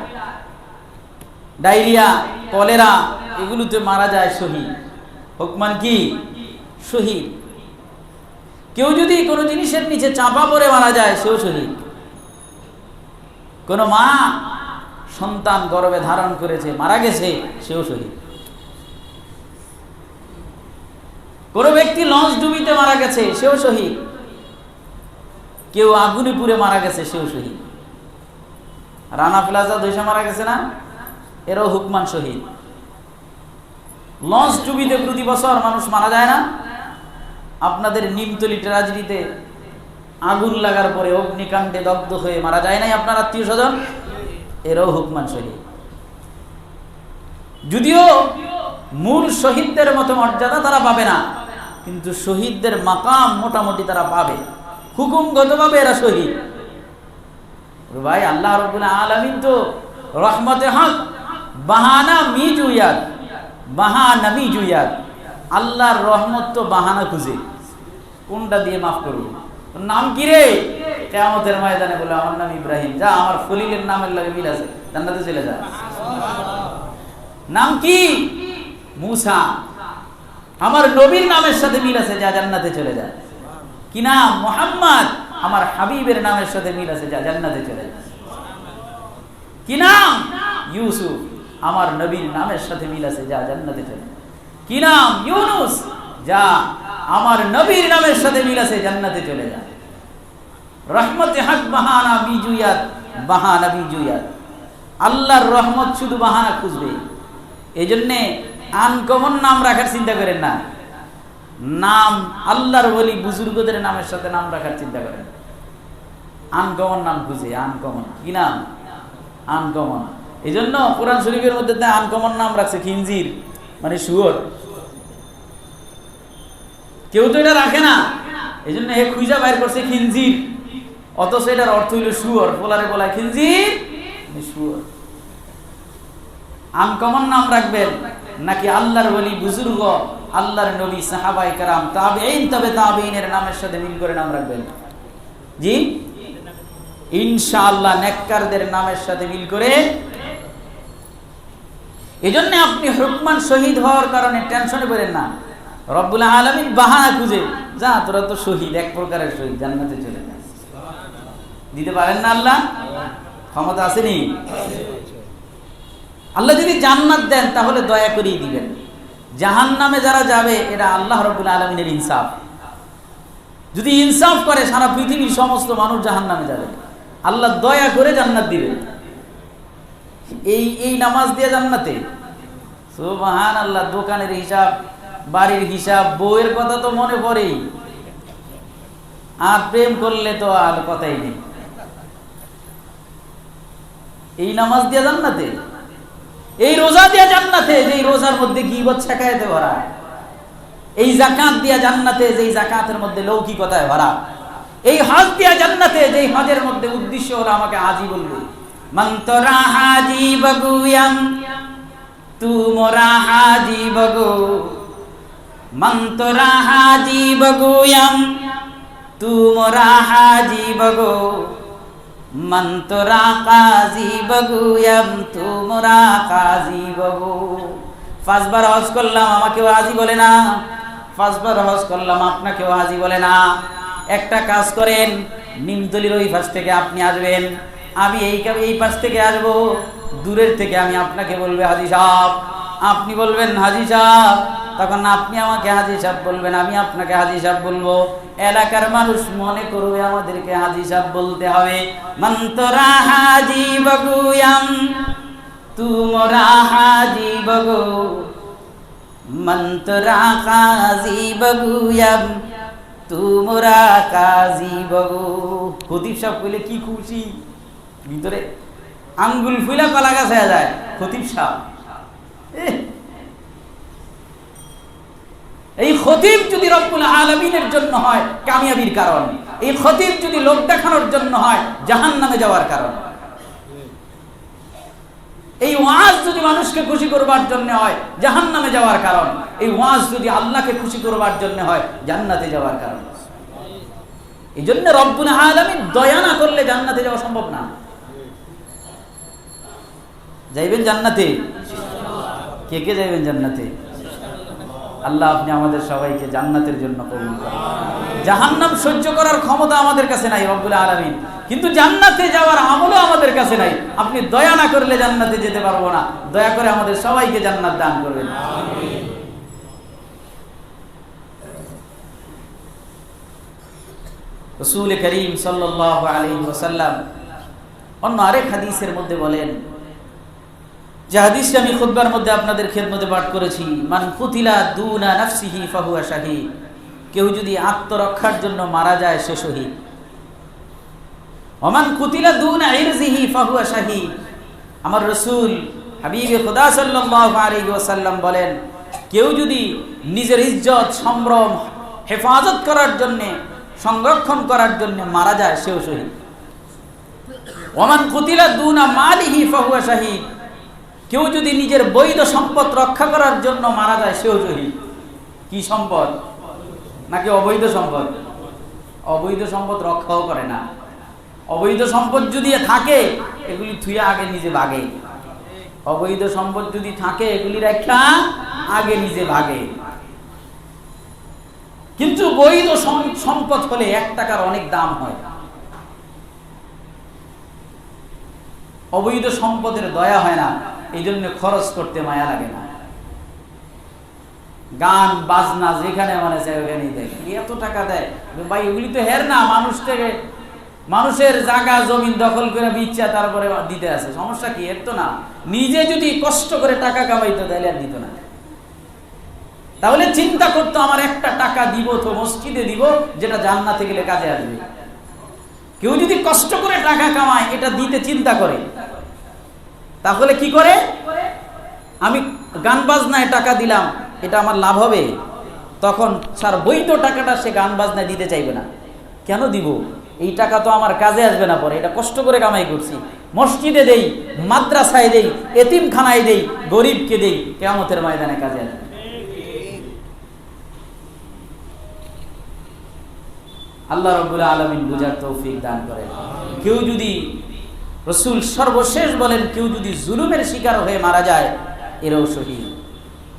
ডায়রিয়া, কলেরা এগুলোতে মারা যায় শহীদ, হুকমান কি? শহীদ। কেউ যদি কোনো জিনিসের নিচে চাপা পড়ে মারা যায় সেও শহীদ। কোন মা সন্তান গর্ভে ধারণ করেছে মারা গেছে সেও শহীদ। কোন ব্যক্তি লঞ্চ ডুবিতে মারা গেছে সেও শহীদ। কেউ আগুনে পুড়ে মারা গেছে সেও শহীদ। রানা প্লাজা ধসে মারা গেছে না, এরাও হুকমান শহীদ। লঞ্চ ডুবিতে প্রতি বছর মানুষ মারা যায় না? আপনাদের নিমতলি ট্র্যাজেডিতে আগুন লাগার পরে অগ্নিকাণ্ডে দগ্ধ হয়ে মারা যায় নাই আপনার আত্মীয় স্বজন? এরাও হুকমান শহীদ। যদিও মূল শহীদদের মতো মর্যাদা তারা পাবে না, কিন্তু শহীদদের মাকাম মোটামুটি তারা পাবে। হুকুমগতভাবে এরা শহীদ। ভাই, আল্লাহ রাব্বুল আলামিন তো রহমতে হক বাহানা মিজুয়াত, বাহানা মিজুয়াত। আল্লাহর রহমত তো বাহানা খুঁজে, কোনটা দিয়ে মাফ করব? নাম কি রে? কিয়ামতের ময়দানে বলে আমার নাম ইব্রাহিম। যা, আমার খলিলের নামের লাগে মিল আছে, জান্নাতে চলে যা। নাম কি? মুসা। আমার নবীর নামের সাথে মিল আছে, যা জান্নাতে চলে যায়। কি নাম? মুহাম্মদ। আমার হাবিবের নামের সাথে মিল আছে, যা জান্নাতে চলে যায়। কি নাম? ইউসুফ। আমার নবীর নামের সাথে মিল আছে, যা জান্নাতে চলে যায়। কি নাম? ইউনুস। যা, আমার নবীর নামের সাথে মিল আছে, জান্নাতে চলে যায়। রহমতে হক বাহানা বিজুয়াত, বাহানা বিজুয়াত। আল্লাহর রহমত শুধু বাহানা খুঁজবে। এই জন্যে আনকমন নাম রাখার চিন্তা করেন না। নাম আল্লাহর ওলি বুজুর্গদের নামের সাথে নাম রাখার চিন্তা করেন। আনকমন নাম খুঁজে, আনকমন। কি নাম? আনকমন। এই জন্য কোরআন শরীফের মধ্যে আনকমন নাম রাখছে, খিনজির মানে শুয়োর। কেউ তো এটা রাখে না, এই জন্য হে খুঁজা বাইর করছে খিনজির, অথচ এটার অর্থ হইল শুয়োর। পোলারে বলায় খিনজির, শুয়োর। আনকমন নাম রাখবেন নাকি আল্লাহর ওলি বুজুর্গ, আল্লাহর নবী, সাহাবায়ে কেরাম, তাবেঈন, তবে তাবেঈনের নামের সাথে মিল করে নাম রাখবেন? জি ইনশাআল্লাহ নেককারদের নামের সাথে মিল করে। এজন্য আপনি হুকমান শহীদ হওয়ার কারণে টেনশনে পড়েন না। রব্বুল আলামিন বাহানা খুঁজে, যা তোরা তো শহীদ, এক প্রকারের শহীদ, জান্নাতে চলে যা। দিতে পারেন না আল্লাহ? ক্ষমতা আসেনি? আল্লাহ যদি জান্নাত দেন তাহলে দয়া করেই দিবেন। জাহান্নামে যারা যাবে এটা আল্লাহ রাব্বুল আলামিনের ইনসাফ। যদি ইনসাফ করে সারা পৃথিবীর সমস্ত মানুষ জাহান্নামে যাবে, আল্লাহ দয়া করে জান্নাত দিবেন। এই নামাজ দিয়ে জান্নাতে? সুবহানাল্লাহ। দোকানের হিসাব, বাড়ির হিসাব, বউয়ের কথা তো মনে পড়েই, আর প্রেম করলে তো আর কথাই নেই। এই নামাজ দিয়ে জান্নাতে? এই রোজা দিয়া জান্নাতে, যেই রোজার মধ্যে গীবত শেখায়েতে ভরা। এই যাকাত দিয়া জান্নাতে, যেই যাকাতের মধ্যে লৌকিকতায় ভরা। এই হজ দিয়া জান্নাতে, যেই হজের মধ্যে উদ্দেশ্য হলো আমাকে হাজি বলবে। মান তোরা হাজি বগুয়াম, তু মোরা হাজি বগু। মান তোরা হাজি বগুয়াম, তু মোরা হাজি বগু। মান তোরা কাজী বগুয়াম, তু মোরা কাজী বগু। 5 বার হজ করলাম, আমাকেও হাজি বলে না। 5 বার হজ করলাম, আপনাকেও হাজি বলে না। একটা কাজ করেন, নিমতলির ওই পাশ থেকে আপনি আসবেন, আমি এই পাশ থেকে আসবো। দূরের থেকে আমি আপনাকে বলবে হাজি সাহেব, আপনি বলবেন হাজি সাহেব। তখন আপনি আমাকে হাজি সাহেব বলবেন, আমি আপনাকে হাজি সাহেব বলবো। এলাকার মানুষ মনে করবে আমাদেরকে হাজি সাহেব বলতে হবে। মান তোরা হাজি বগুয়াম, তু মোরা হাজি বগু। মান তোরা কাজী বগুয়াম, তু মোরা কাজী বগু। খতিব সাহেব কইলে কি খুশি, ভিতরে আঙ্গুল ফুলা কলা গাছ হয়ে যায়। খতিব সাহেব, এই খতিব যদি রব্বুল আলামিনের জন্য হয় কামিয়াবির কারণ, এই খতিব যদি লোক দেখানোর জন্য হয় জাহান্নামে যাওয়ার কারণ। এই ওয়াজ যদি মানুষকে খুশি করবার জন্য হয় জাহান্নামে যাওয়ার কারণ, এই ওয়াজ যদি আল্লাহকে খুশি করবার জন্য হয় জান্নাতে যাওয়ার কারণ। এই জন্য রব্বুল আলামিন দয়া না করলে জান্নাতে যাওয়া সম্ভব না। যাইবেন জান্নাতে? কে কে যাইবেন জান্নাতে? আল্লাহ আপনি আমাদের সবাইকে জান্নাতের জন্য কবুল করেন। জাহান্নাম সহ্য করার ক্ষমতা আমাদের কাছে নাই রব্বুল আলামিন, কিন্তু জান্নাতে যাওয়ার আমলও আমাদের কাছে নাই। আপনি দয়া না করলে জান্নাতে যেতে পারবো না। দয়া করে আমাদের সবাইকে জান্নাত দান করবেন। রাসূল করিম সাল্লাল্লাহু আলাইহি ওয়াসাল্লাম অন্য আরেক হাদিসের মধ্যে বলেন, যে হাদিসটা আমি খুতবার মধ্যে আপনাদের খেদমতে পাঠ করেছি, মান কুতিলা দুনা নাফসিহি ফাহুয়া শাহীদ, কেউ যদি আত্মরক্ষার জন্য মারা যায় সে শহীদ। ওমান কুতিলা দুনা ইরজিহি ফাহুয়া শাহীদ, আমার রাসূল হাবিবে খোদা সাল্লাল্লাহু আলাইহি ওয়াসাল্লাম বলেন, কেউ যদি নিজের ইজ্জত সম্ভ্রম হেফাজত করার জন্য সংরক্ষণ করার জন্য মারা যায় সেও শহীদ। ওমান কুতিলা দুনা মালিহি ফাহুয়া শাহীদ, কেউ যদি নিজের বৈধ সম্পদ রক্ষা করার জন্য মারা যায় সেও শহীদ। কি সম্পদ? নাকি অবৈধ সম্পদ? অবৈধ সম্পদ রক্ষাও করে না। অবৈধ সম্পদ যদি থাকে এগুলি থুয়ে আগে নিজে ভাগে। অবৈধ সম্পদ যদি থাকে এগুলি রেখা আগে নিজে ভাগে। কিন্তু বৈধ সম্পদ হলে 1 টাকার অনেক দাম হয়। অবৈধ সম্পদের দয়া হয় না, এই জন্য খরচ করতে মায়া লাগে না। গান বাজনা যেখানে মানে ওখানেই দেয়, এত টাকা দেয় ভাই, এগুলি তো হের না, মানুষ থেকে মানুষের জায়গা জমিন দখল করে বিচ্ছা তারপরে দিতে আছে, সমস্যা কি? এর তো না। নিজে যদি কষ্ট করে টাকা কামাইতো তাহলে আর দিত না। তাহলে চিন্তা করতো আমার একটা টাকা দিব তো মসজিদে দিব, যেটা জান্নাতে গেলে কাজে আসবে। কেউ যদি কষ্ট করে টাকা কামায় এটা দিতে চিন্তা করে, তাহলে কি করে? আমি গান বাজনায় টাকা দিলাম, এটা আমার লাভ হবে, তখন স্যার বৈধ টাকাটা সে গান বাজনায় দিতে চাইবে না। কেন দিব? এই টাকা তো আমার কাজে আসবে না, পরে এটা কষ্ট করে কামাই করছি, মসজিদে দেই, মাদ্রাসায় দেই, এতিমখানায় দেই, গরিবকে দেই, কিয়ামতের ময়দানে কাজে আসবে। আল্লাহ রাব্বুল আলামিন বুঝার তৌফিক দান করেন। কেউ যদি, রাসূল সর্বশেষ বলেন, কেউ যদি জুলুমের শিকার হয়ে মারা যায় এরাও শহীদ।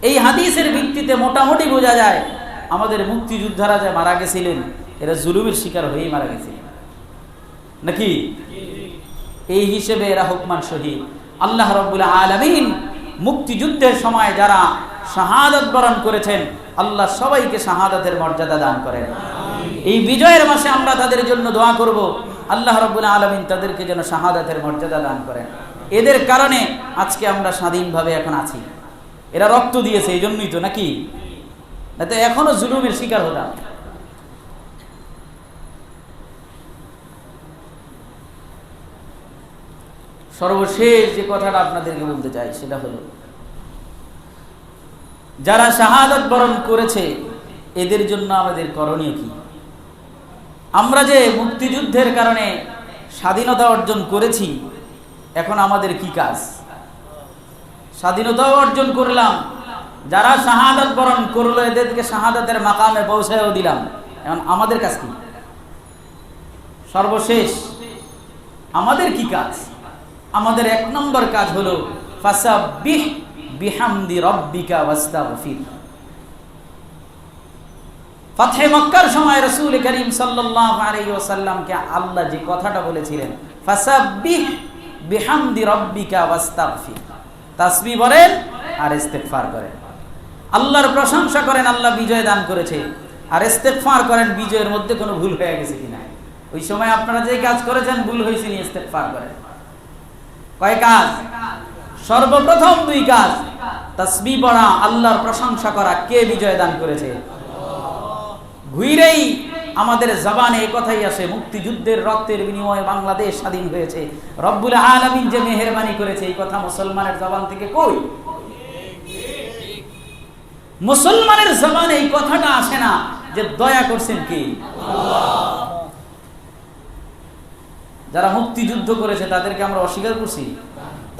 এই হাদিসের ভিত্তিতে মোটামুটি বোঝা যায় আমাদের মুক্তিযোদ্ধারা যে মারা গেছিলেন এরা জুলুমের শিকার হয়েই মারা গেছিলেন নাকি? এই হিসেবে এরা হুকমান শহীদ। আল্লাহ রাব্বুল আলামিন মুক্তিযুদ্ধের সময় যারা শাহাদাত বরণ করেছেন আল্লাহ সবাইকে শাহাদাতের মর্যাদা দান করেন। এই বিজয়ের মাসে আমরা তাদের জন্য দোয়া করব, আল্লাহ রাব্বুল আলামিন তাদেরকে যেন শাহাদাতের মর্যাদা দান করেন। এদের কারণে আজকে আমরা স্বাধীনভাবে এখন আছি। এরা রক্ত দিয়েছে এই জন্যই তো, নাকি? না তো এখনো জুলুমের শিকার হতাম। সর্বশেষ যে কথাটা আপনাদেরকে বলতে চাই সেটা হলো, যারা শাহাদাত বরণ করেছে এদের জন্য আমাদের করণীয় কি? আমরা যে মুক্তিযুদ্ধের কারণে স্বাধীনতা অর্জন করেছি, এখন আমাদের কি কাজ? স্বাধীনতাও অর্জন করলাম, যারা শাহাদাত বরণ করলো এদেরকে শাহাদাতের মাকামে পৌঁছায়ও দিলাম, এখন আমাদের কাজ কি? সর্বশেষ আমাদের কি কাজ? আমাদের 1 নম্বর কাজ হলো ফাসাব্বিহ বিহামদি রাব্বিকা ওয়াস্তাগফির। ফাতহে মক্কার সময় রাসূল করিম সাল্লাল্লাহু আলাইহি ওয়াসাল্লামকে আল্লাহ যে কথাটা বলেছিলেন, ফাসাব্বিহ বিহামদি রাব্বিকা ওয়াস্তাগফির, তাসবিহ বলেন আর ইস্তেগফার করেন, আল্লাহর প্রশংসা করেন, আল্লাহ বিজয় দান করেছে, আর ইস্তেগফার করেন বিজয়ের মধ্যে কোনো ভুল হয়ে গেছে কিনা। ওই সময় আপনারা যে কাজ করেছেন ভুল হয়েছে নি, ইস্তেগফার করেন। কয় কাজ? সর্বপ্রথম 2 কাজ, তাসবিহ পড়া, আল্লাহর প্রশংসা করা। কে বিজয় দান করেছে? ঘুরেই আমাদের জবানে এই কথাই আসে, মুক্তিযুদ্ধের রক্তের বিনিময়ে বাংলাদেশ স্বাধীন হয়েছে, রব্বুল আলামিন যে মেহেরবানি করেছে, এই কথা মুসলমানের জবান থেকে কই? মুসলমানের জবানে এই কথাটা আসে না যে দয়া করছেন কে? আল্লাহ। যারা মুক্তিযুদ্ধ করেছে তাদেরকে আমরা অস্বীকার করছি?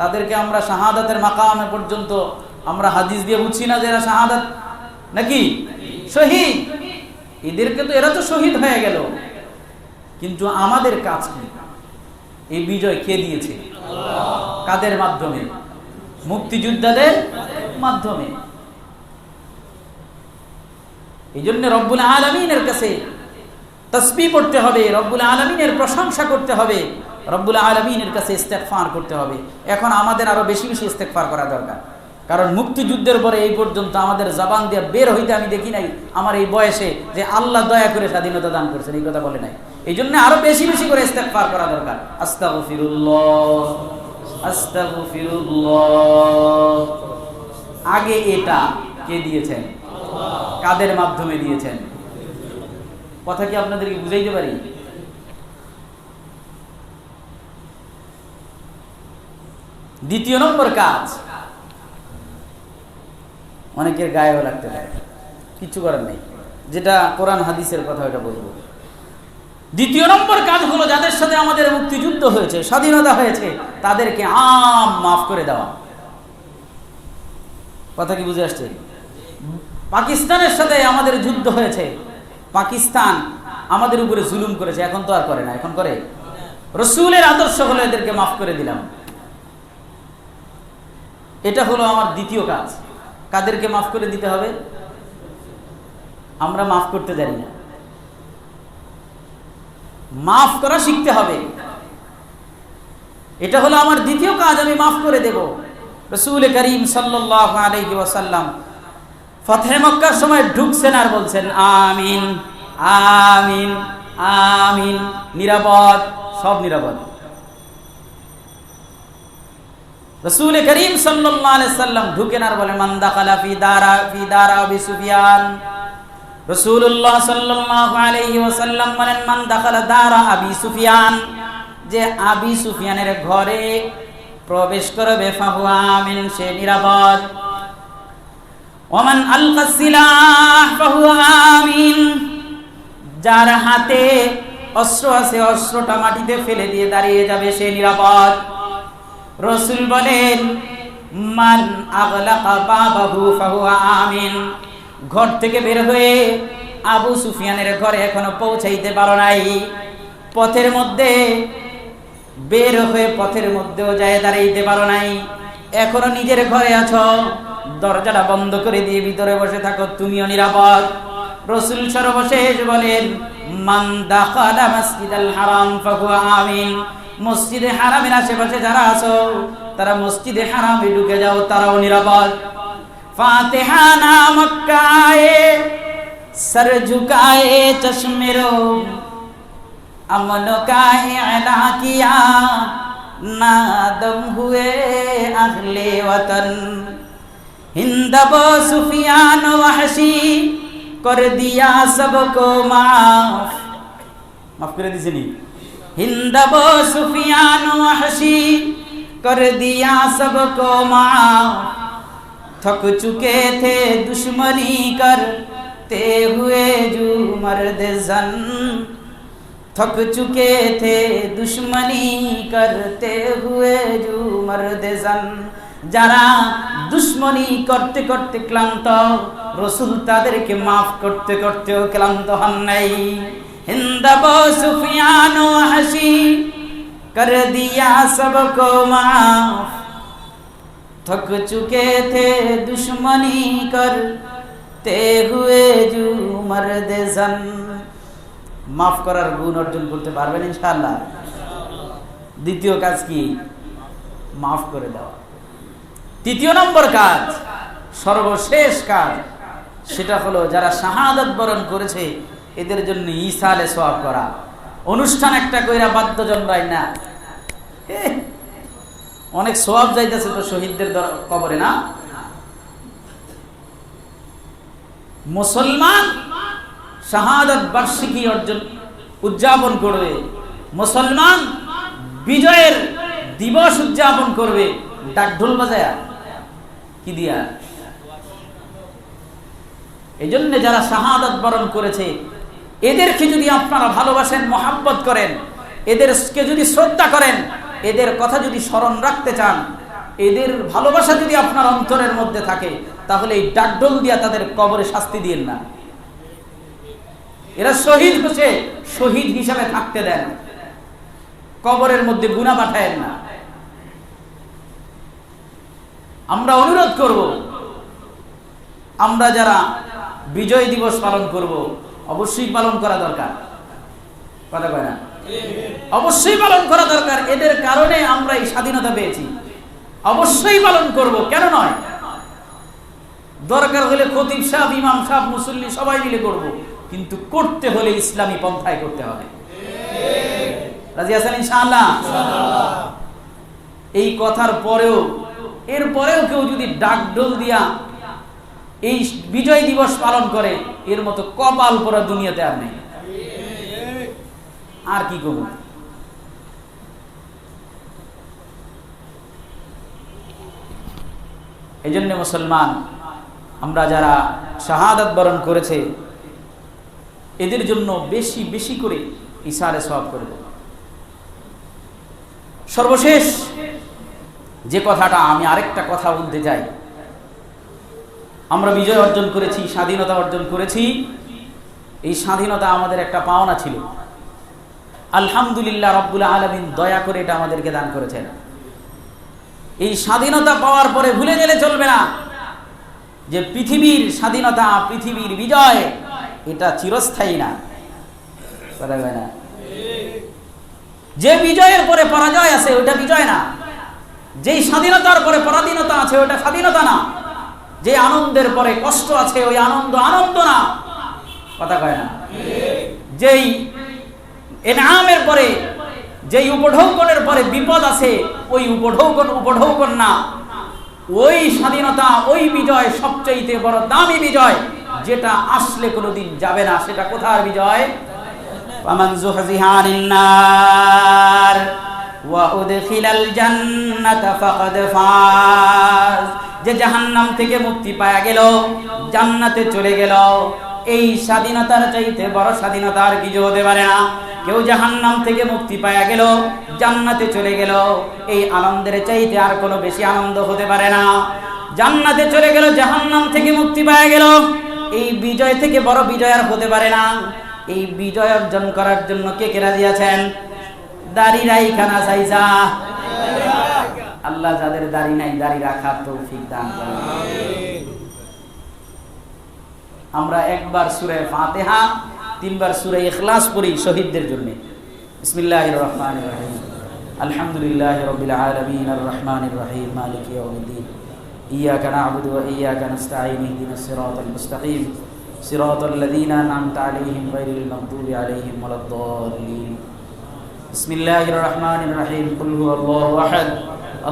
তাদেরকে আমরা শাহাদাতের মাকামে পর্যন্ত আমরা হাদিস দিয়ে বুঝছি না যে এরা শাহাদাত নাকি শহীদ। এদেরকে তো এরা তো শহীদ হয়ে গেল, কিন্তু আমাদের কাজ কি? এই বিজয় কে দিয়েছে? কাদের মাধ্যমে? মুক্তিযোদ্ধাদের মাধ্যমে। এই জন্য রব্বুল আলামিনের কাছে তাসবিহ পড়তে হবে, রব্বুল আলামিনের প্রশংসা করতে হবে, রব্বুল আলামিনের কাছে ইস্তেগফার করতে হবে। এখন আমাদের আরো বেশি বেশি ইস্তেগফার করা দরকার, কারণ মুক্তিযুদ্ধের পরে এই পর্যন্ত আমাদের জবান দিয়ে বের হইতে আমি দেখি নাই আমার এই বয়সে যে আল্লাহ দয়া করে স্বাধীনতা দান করেছেন, এই কথা বলে নাই। এই জন্য আরো বেশি বেশি করে ইস্তেগফার করা দরকার। আস্তাগফিরুল্লাহ, আস্তাগফিরুল্লাহ। আগে এটা কে দিয়েছেন? কাদের মাধ্যমে দিয়েছেন? কথা কি আপনাদেরকে বুঝাইতে পারি? দ্বিতীয় নম্বর কাজ, অনেকের গায়েও লাগতে পারে, কিছু করার নেই, যেটা কোরআন হাদিসের কথা ওটা বলবো। দ্বিতীয় নম্বর কাজ হলো যাদের সাথে আমাদের মুক্তিযুদ্ধ হয়েছে, স্বাধীনতা হয়েছে, তাদেরকে মাফ করে দেওয়া। কথা কি বুঝে আসছে? পাকিস্তানের সাথে আমাদের যুদ্ধ হয়েছে, পাকিস্তান আমাদের উপরে জুলুম করেছে, এখন তো আর করে না, এখন করে। রাসূলের আদর্শ হলো এদেরকে মাফ করে দিলাম। এটা হলো আমার দ্বিতীয় কাজ। কাদেরকে মাফ করে দিতে হবে? আমরা মাফ করতে জানি না, মাফ করা শিখতে হবে। এটা হলো আমার দ্বিতীয় কাজ, আমি মাফ করে দেব। রাসূল করিম সাল্লাল্লাহু আলাইহি ওয়াসাল্লাম ফতহে মক্কার সময় ঢুকছেন আর বলছেন আমিন আমিন আমিন, নিরাপদ, সব নিরাপদ। রাসূল করিম সাল্লাল্লাহু আলাইহি সাল্লাম ঢুকেন আর বলেন মান দাখালা ফি দারা আবি সুফিয়ান। রাসূলুল্লাহ সাল্লাল্লাহু আলাইহি ওয়াসাল্লাম বলেন মান দাখালা দারা আবি সুফিয়ান, যে আবি সুফিয়ানের ঘরে প্রবেশ করবে ফাহুয়া আমিন, সে নিরাপদ। ওমান আলকা সিলাহ ফাহুয়া আমিন, যার হাতে অস্ত্র আছে অস্ত্রটা মাটিতে ফেলে দিয়ে দাঁড়িয়ে যাবে, সে নিরাপদ। রাসূল বলেন মান আগলাকা বাবাহু ফাহুয়া আমিন, ঘর থেকে বের হয়ে আবু সুফিয়ানের ঘরে এখনো পৌঁছাইতে পারো নাই, পথের মধ্যে বের হয়ে পথের মধ্যেও যায় দাঁড়াইতে পারো নাই, এখনো নিজের ঘরে আছো, দরজাটা বন্ধ করে দিয়ে ভিতরে বসে থাকো, তুমিও নিরাপদ। রাসূল সর্বশেষ বলেন মান দাখালা মাসজিদাল হারাম ফাহুয়া আমিন, মসজিদে হারামের আশেপাশে যারা আছো তারা মসজিদে হারামে ঢুকে যাও, তারাও নিরাপদ। ফাতিহা না মক্কায়ে সর ঝুকায়ে চশমে রো अमन का ऐला किया नादम हुए अहले वतन हिंद बो सुफियान वहशी कर दिया सबको माफ कर दीजिए हिंद बो सुफियान वहशी कर दिया सबको माफ थक चुके थे दुश्मनी करते हुए जो मर्द जन थक चुके थे दुश्मनी करते हुए जो मर्द जन, যারা দুশ্মনী করতে করতে ক্লান্ত, রাসূল তাদেরকে মাফ করতে করতেও ক্লান্ত হন নাই। হিন্দ বো সুফিয়ান হাসি কর দিয়া সবকো মাফ थक चुके थे दुश्मनी करते हुए जो मर्द जन, মাফ করার গুণ অর্জন করতে পারবেন ইনশাআল্লাহ। দ্বিতীয় কাজ কি? মাফ করে দেওয়া। তৃতীয় নম্বর কাজ, সর্বশেষ কাজ, সেটা হলো যারা শাহাদাত বরণ করেছে এদের জন্য ইসালে সওয়াব করা। অনুষ্ঠান একটা কইরা বাদ্যযন্ত্র না, অনেক সওয়াব যাইতেছে তো শহীদদের কবরে না। মুসলমান শাহাদাত বার্ষিকী উদযাপন করবে, মুসলমান বিজয়ের দিবস উদযাপন করবে ডাক ঢোল বাজায়া, কি দিয়া? এই জন্য যারা শাহাদাত বরণ করেছে এদেরকে যদি আপনারা ভালোবাসেন, মহাব্বত করেন, এদেরকে যদি শ্রদ্ধা করেন, এদের কথা যদি স্মরণ রাখতে চান, এদের ভালোবাসা যদি আপনার অন্তরের মধ্যে থাকে, তাহলে এই ডাকডোল দিয়া তাদের কবরে শাস্তি দিয়েন না। এরা শহীদ হচ্ছে, শহীদ হিসাবে থাকতে দেন, কবরের মধ্যে গুনাহ পাঠায়েন না। আমরা অনুরোধ করব, আমরা যারা বিজয় দিবস পালন করব, অবশ্যই পালন করা দরকার, কথা কয় না? অবশ্যই পালন করা দরকার। এদের কারণে আমরা এই স্বাধীনতা পেয়েছি, অবশ্যই পালন করব, কেন নয়? দরকার হলে খতিব সাহেব, ইমাম সাহেব, মুসল্লি সবাই মিলে করব, কিন্তু করতে হলে ইসলামী পন্থায় করতে হবে। রাজি আছেন ইনশাআল্লাহ? এই কথার পরেও, এরপরেও কেউ যদি ডাকডোল দিয়া এই বিজয় দিবস পালন করে, এর মতো কপাল পরা দুনিয়াতে আর নেই। আর কি করব? এই জন্য মুসলমান, আমরা যারা শাহাদাত বরণ করেছে, এদের জন্য বেশি বেশি করে ইসারে সওয়াব করব। সর্বশেষ যে কথাটা, আমি আরেকটা কথা বলতে চাই। আমরা বিজয় অর্জন করেছি, স্বাধীনতা অর্জন করেছি। এই স্বাধীনতা আমাদের একটা পাওনা ছিল। আলহামদুলিল্লাহ, রব্বুল আলামিন দয়া করে এটা আমাদেরকে দান করেছেন। এই স্বাধীনতা পাওয়ার পরে ভুলে গেলে চলবে না যে পৃথিবীর স্বাধীনতা, পৃথিবীর বিজয়, এটা চিরস্থায়ী না। যে বিজয়ের পরে পরাজয় আছে ওটা বিজয় না, যেই স্বাধীনতার পরে পরাধীনতা আছে ওটা স্বাধীনতা না, যে আনন্দের পরে কষ্ট আছে ওই আনন্দ আনন্দ না, কথা কয় না? যেই ইনআমের পরে, যেই উপঢৌকনের পরে বিপদ আছে ওই উপঢৌকন না। ওই স্বাধীনতা, ওই বিজয় সবচেয়ে বড় দামি বিজয়, যেটা আসলে কোনোদিন যাবে না। সেটা কোথার বিজয়? ফামান যুহজিহা আনিন নার ওয়া উদখিলাল জান্নাতা ফাকাদ ফাজ। যে জাহান্নাম থেকে মুক্তি পাওয়া গেল, জান্নাতে চলে গেল, এই স্বাধীনতার চাইতে বড় স্বাধীনতা আর কিছু হতে পারে না। কেউ জাহান্নাম থেকে মুক্তি পাওয়া গেল, জান্নাতে চলে গেল, এই আনন্দের চাইতে আর কোনো বেশি আনন্দ হতে পারে না। জান্নাতে চলে গেল, জাহান্নাম থেকে মুক্তি পাওয়া গেল, এই বিজয় থেকে বড় বিজয় আর হতে পারে না। এই বিজয় অর্জন করার জন্য কে কে রাজি আছেন? দাড়ি রাইখানা চাইছা। আল্লাহ যাদের দাড়ি নাই, দাড়ি রাখার তৌফিক দান করেন। আমরা একবার সূরা ফাতিহা, তিনবার সূরা ইখলাস পড়ি শহীদদের জন্য। বিসমিল্লাহির রহমানির রহিম। আলহামদুলিল্লাহি রাব্বিল আলামিন আর রহমানির রহিম মালিকি ইয়াউমিদ্দিন। ইয়্যাকা না'বুদু ওয়া ইয়্যাকা নাস্তাঈন ইহদিনাস সিরাতাল মুস্তাকিম সিরাতাল লাযীনা আন'আমতা আলাইহিম গায়রিল মাগদুবি আলাইহিম ওয়ালাদ-দাল্লিন। বিসমিল্লাহির রহমানির রহিম। কুল হুয়াল্লাহু আহাদ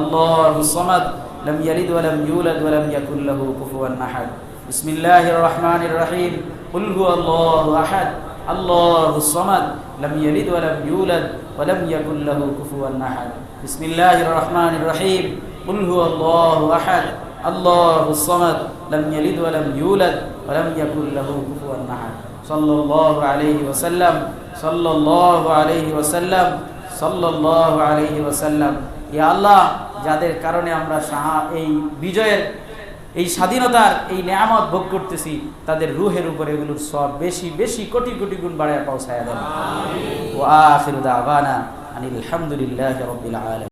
আল্লাহুস সামাদ লাম ইয়ালিদ ওয়া লাম ইউলাদ ওয়া লাম ইয়াকুল লাহু কুফুওয়ান আহাদ। বিসমিল্লাহির রহমানির রহিম। কুল হুয়াল্লাহু আহাদ আল্লাহুস সামাদ লাম ইয়ালিদ ওয়া লাম ইউলাদ ওয়া লাম ইয়াকুল লাহু কুফুওয়ান আহাদ। বিসমিল্লাহির রহমানির রহিম। কুল হুয়াল্লাহু আহাদ আল্লাহুস সামাদ লাম ইয়ালিদ ওয়া লাম ইউলাদ ওয়া লাম ইয়াকুল লাহু কুফুওয়ান আহাদ। সাল্লাল্লাহু আলাইহি ওয়াসাল্লাম, সাল্লাল্লাহু আলাইহি ওয়াসাল্লাম, সাল্লাল্লাহু আলাইহি ওয়াসাল্লাম। ইয়া আল্লাহ, যাদের কারণে আমরা এই বিজয়ের, এই স্বাধীনতার এই নেয়ামত ভোগ করতেছি, তাদের রূহের উপরে এগুলোর সওয়াব বেশি বেশি কোটি কোটি গুণ বাড়ায় পৌঁছায় দেন। আমিন। ওয়া আখিরু দাওয়ানা আনিল হামদুলিল্লাহি রাব্বিল আলামিন।